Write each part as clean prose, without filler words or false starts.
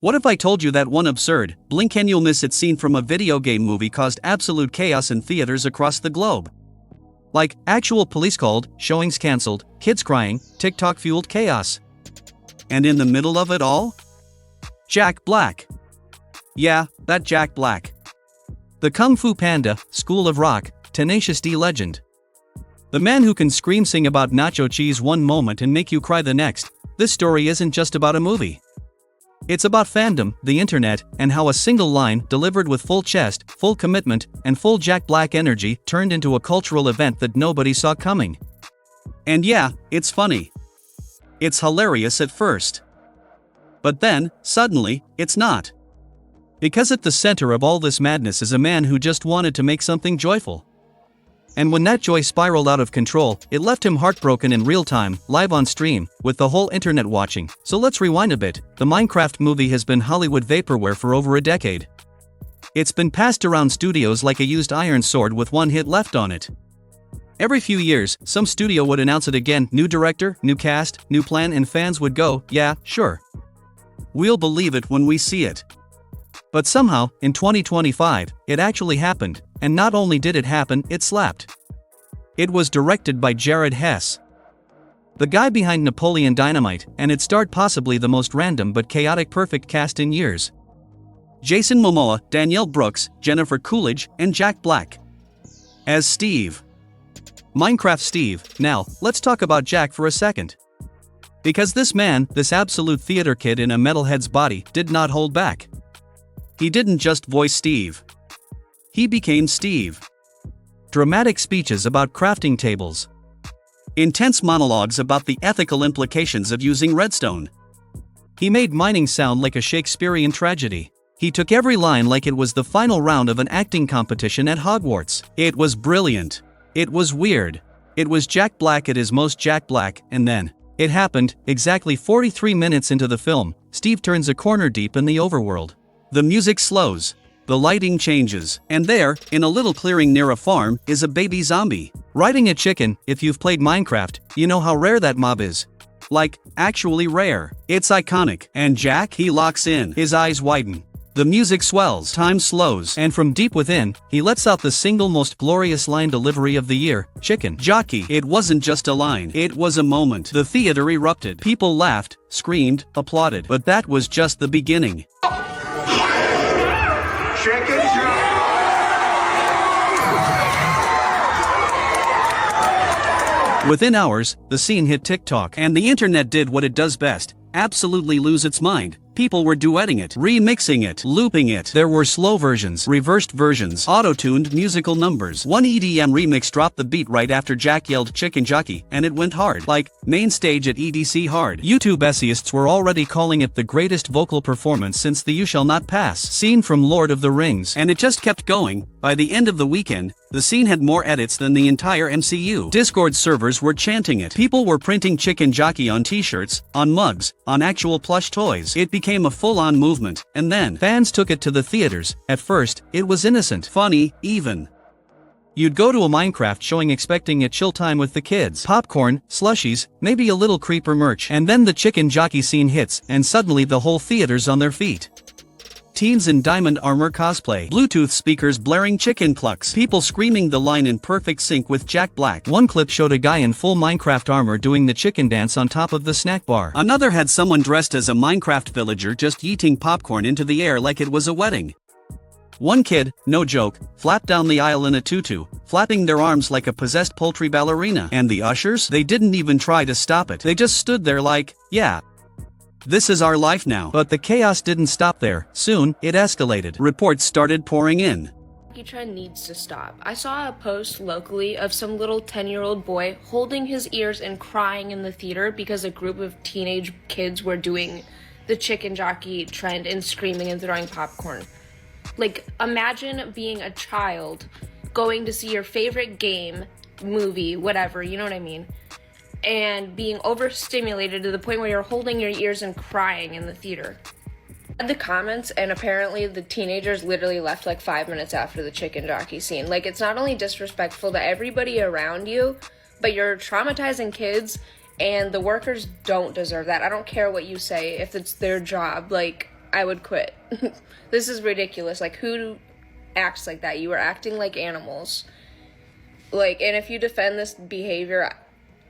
What if I told you that one absurd, blink and you'll miss it scene from a video game movie caused absolute chaos in theaters across the globe? Like, actual police called, showings cancelled, kids crying, TikTok-fueled chaos. And in the middle of it all? Jack Black. Yeah, that Jack Black. The Kung Fu Panda, School of Rock, Tenacious D legend. The man who can scream sing about nacho cheese one moment and make you cry the next. This story isn't just about a movie. It's about fandom, the internet, and how a single line, delivered with full chest, full commitment, and full Jack Black energy, turned into a cultural event that nobody saw coming. And yeah, it's funny. It's hilarious at first. But then, suddenly, it's not. Because at the center of all this madness is a man who just wanted to make something joyful. And when that joy spiraled out of control, it left him heartbroken in real time, live on stream, with the whole internet watching. So let's rewind a bit. The Minecraft movie has been Hollywood vaporware for over a decade. It's been passed around studios like a used iron sword with one hit left on it. Every few years, some studio would announce it again, new director, new cast, new plan, and fans would go, yeah, sure. We'll believe it when we see it. But somehow, in 2025, it actually happened, and not only did it happen, it slapped. It was directed by Jared Hess, the guy behind Napoleon Dynamite, and it starred possibly the most random but chaotic perfect cast in years. Jason Momoa, Danielle Brooks, Jennifer Coolidge, and Jack Black. As Steve. Minecraft Steve. Now, let's talk about Jack for a second. Because this man, this absolute theater kid in a metalhead's body, did not hold back. He didn't just voice Steve. He became Steve. Dramatic speeches about crafting tables. Intense monologues about the ethical implications of using redstone. He made mining sound like a Shakespearean tragedy. He took every line like it was the final round of an acting competition at Hogwarts. It was brilliant. It was weird. It was Jack Black at his most Jack Black, and then, it happened, exactly 43 minutes into the film, Steve turns a corner deep in the overworld. The music slows. The lighting changes, and there, in a little clearing near a farm, is a baby zombie. Riding a chicken. If you've played Minecraft, you know how rare that mob is. Like, actually rare. It's iconic. And Jack, he locks in. His eyes widen. The music swells, time slows, and from deep within, he lets out the single most glorious line delivery of the year, Chicken Jockey. It wasn't just a line, it was a moment. The theater erupted. People laughed, screamed, applauded. But that was just the beginning. Chicken Jockey! Within hours, the scene hit TikTok, and the internet did what it does best, absolutely lose its mind. People were duetting it, remixing it, looping it. There were slow versions, reversed versions, auto-tuned musical numbers. One EDM remix dropped the beat right after Jack yelled Chicken Jockey, and it went hard. Like, main stage at EDC hard. YouTube essayists were already calling it the greatest vocal performance since the You Shall Not Pass scene from Lord of the Rings. And it just kept going. By the end of the weekend, the scene had more edits than the entire MCU. Discord servers were chanting it. People were printing Chicken Jockey on t-shirts, on mugs, on actual plush toys. It became a full-on movement, and then fans took it to the theaters. At first, it was innocent, funny, even. You'd go to a Minecraft showing expecting a chill time with the kids. Popcorn, slushies, maybe a little creeper merch. And then the Chicken Jockey scene hits, and suddenly the whole theater's on their feet. Teens in diamond armor cosplay. Bluetooth speakers blaring chicken clucks. People screaming the line in perfect sync with Jack Black. One clip showed a guy in full Minecraft armor doing the chicken dance on top of the snack bar. Another had someone dressed as a Minecraft villager just yeeting popcorn into the air like it was a wedding. One kid, no joke, flapped down the aisle in a tutu, flapping their arms like a possessed poultry ballerina. And the ushers? They didn't even try to stop it. They just stood there like, yeah. This is our life now. But the chaos didn't stop there. Soon, it escalated. Reports started pouring in. Trend needs to stop. I saw a post locally of some little 10-year-old boy holding his ears and crying in the theater because a group of teenage kids were doing the Chicken Jockey trend and screaming and throwing popcorn. Like, imagine being a child going to see your favorite game, movie, whatever, you know what I mean? And being overstimulated to the point where you're holding your ears and crying in the theater. I read the comments, and apparently the teenagers literally left like 5 minutes after the Chicken Jockey scene. Like, it's not only disrespectful to everybody around you, but you're traumatizing kids, and the workers don't deserve that. I don't care what you say, if it's their job. Like, I would quit. This is ridiculous. Like, who acts like that? You are acting like animals. Like, and if you defend this behavior,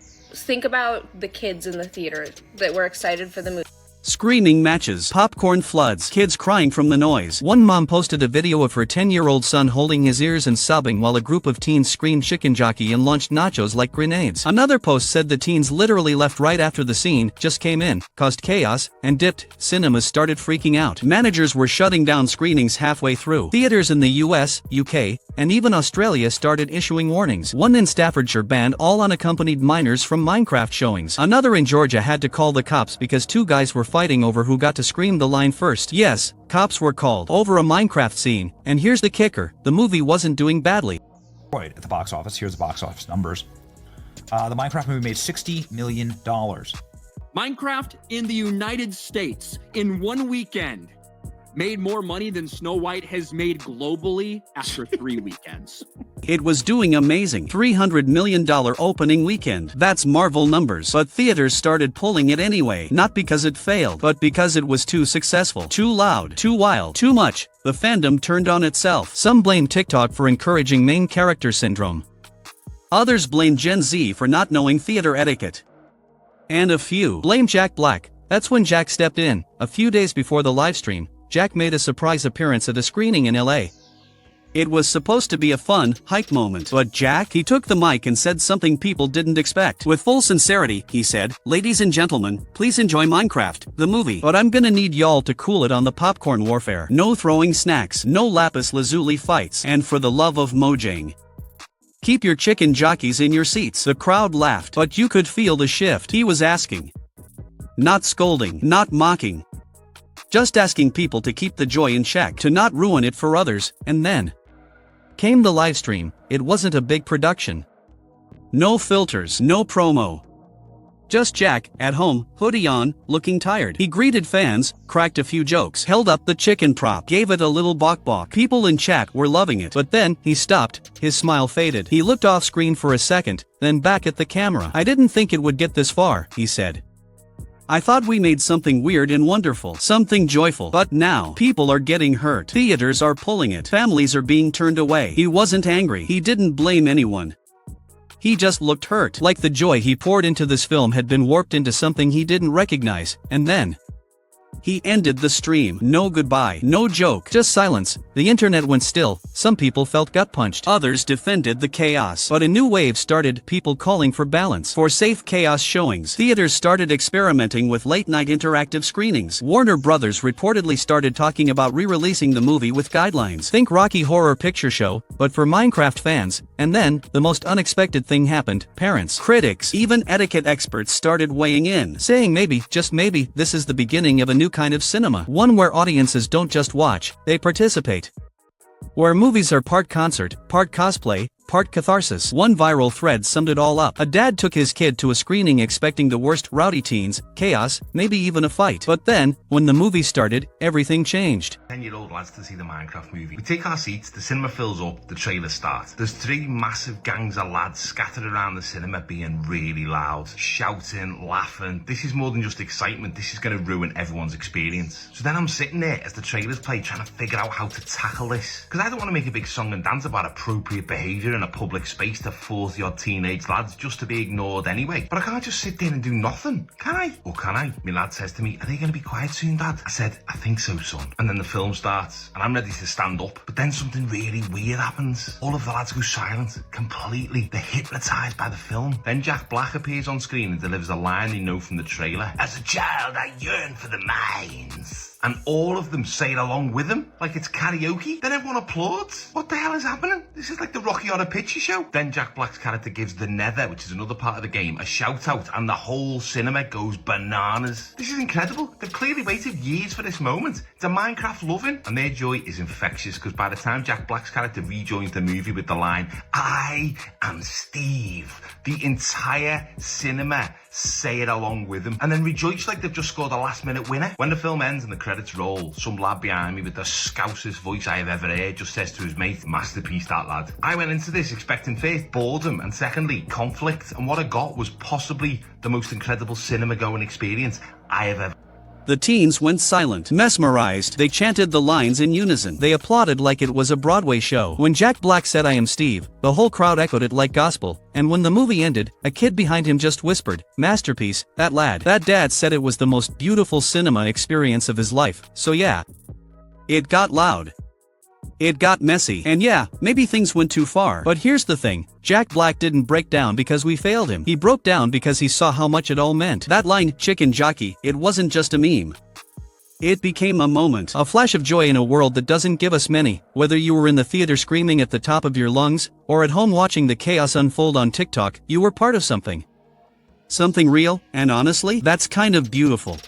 think about the kids in the theater that were excited for the movie. Screaming matches, popcorn floods, kids crying from the noise. One mom posted a video of her 10-year-old son holding his ears and sobbing while a group of teens screamed Chicken Jockey and launched nachos like grenades. Another post said the teens literally left right after the scene, just came in, caused chaos, and dipped. Cinemas started freaking out. Managers were shutting down screenings halfway through. Theaters in the US, UK, and even Australia started issuing warnings. One in Staffordshire banned all unaccompanied minors from Minecraft showings. Another in Georgia had to call the cops because two guys were fighting over who got to scream the line first. Yes, cops were called over a Minecraft scene, and here's the kicker, the movie wasn't doing badly. At the box office, here's the box office numbers. The Minecraft movie made $60 million. Minecraft in the United States in one weekend made more money than Snow White has made globally after 3 weekends. It was doing amazing. $300 million opening weekend. That's Marvel numbers. But theaters started pulling it anyway. Not because it failed, but because it was too successful. Too loud. Too wild. Too much. The fandom turned on itself. Some blame TikTok for encouraging main character syndrome. Others blame Gen Z for not knowing theater etiquette. And a few blame Jack Black. That's when Jack stepped in. A few days before the livestream, Jack made a surprise appearance at a screening in LA. It was supposed to be a fun, hype moment, but he took the mic and said something people didn't expect. With full sincerity, he said, "Ladies and gentlemen, please enjoy Minecraft, the movie. But I'm gonna need y'all to cool it on the popcorn warfare. No throwing snacks, no lapis lazuli fights, and for the love of Mojang, keep your chicken jockeys in your seats." The crowd laughed, but you could feel the shift. He was asking. Not scolding, not mocking. Just asking people to keep the joy in check, to not ruin it for others, and then came the livestream. It wasn't a big production. No filters, no promo. Just Jack, at home, hoodie on, looking tired. He greeted fans, cracked a few jokes, held up the chicken prop, gave it a little bok. People in chat were loving it. But then, he stopped, his smile faded. He looked off screen for a second, then back at the camera. "I didn't think it would get this far," he said. "I thought we made something weird and wonderful, something joyful. But now, people are getting hurt. Theaters are pulling it. Families are being turned away." He wasn't angry. He didn't blame anyone. He just looked hurt, like the joy he poured into this film had been warped into something he didn't recognize. And then he ended the stream. No goodbye, no joke, just silence. The internet went still. Some people felt gut-punched. Others defended the chaos. But a new wave started, people calling for balance, for safe chaos showings. Theaters started experimenting with late-night interactive screenings. Warner Brothers reportedly started talking about re-releasing the movie with guidelines. Think Rocky Horror Picture Show, but for Minecraft fans. And then, the most unexpected thing happened. Parents, critics, even etiquette experts started weighing in, saying maybe, just maybe, this is the beginning of a new kind of cinema. One where audiences don't just watch, they participate. Where movies are part concert, part cosplay, part catharsis. One viral thread summed it all up. A dad took his kid to a screening expecting the worst: rowdy teens, chaos, maybe even a fight. But then, when the movie started, everything changed. 10-year-old lads to see the Minecraft movie. We take our seats, the cinema fills up, the trailer starts. There's 3 massive gangs of lads scattered around the cinema being really loud, shouting, laughing. This is more than just excitement, this is going to ruin everyone's experience. So then I'm sitting there as the trailers play trying to figure out how to tackle this. Because I don't want to make a big song and dance about appropriate behaviour in a public space to 40-odd teenage lads just to be ignored anyway. But I can't just sit there and do nothing, can I? Or can I? My lad says to me, "Are they going to be quiet soon, Dad?" I said, "I think so, son." And then the film starts, and I'm ready to stand up. But then something really weird happens. All of the lads go silent, completely. They're hypnotised by the film. Then Jack Black appears on screen and delivers a line they know from the trailer. "As a child, I yearned for the mines." And all of them say it along with him, like it's karaoke. Then everyone applauds. What the hell is happening? This is like the Rocky Horror Picture Show. Then Jack Black's character gives the Nether, which is another part of the game, a shout out, and the whole cinema goes bananas. This is incredible. They've clearly waited years for this moment. It's a Minecraft loving, and their joy is infectious, because by the time Jack Black's character rejoins the movie with the line, "I am Steve," the entire cinema say it along with him, and then rejoice like they've just scored a last-minute winner. When the film ends and the credits roll, some lad behind me with the scousest voice I have ever heard just says to his mate, "Masterpiece, that lad." I went into this expecting first boredom and secondly conflict, and what I got was possibly the most incredible cinema-going experience I have ever The teens went silent. Mesmerized, they chanted the lines in unison. They applauded like it was a Broadway show. When Jack Black said "I am Steve," the whole crowd echoed it like gospel. And when the movie ended, a kid behind him just whispered, "Masterpiece, that lad." That dad said it was the most beautiful cinema experience of his life. So yeah, it got loud. It got messy. And yeah, maybe things went too far. But here's the thing, Jack Black didn't break down because we failed him. He broke down because he saw how much it all meant. That line, "Chicken Jockey," it wasn't just a meme. It became a moment, a flash of joy in a world that doesn't give us many. Whether you were in the theater screaming at the top of your lungs, or at home watching the chaos unfold on TikTok, you were part of something. Something real, and honestly, that's kind of beautiful.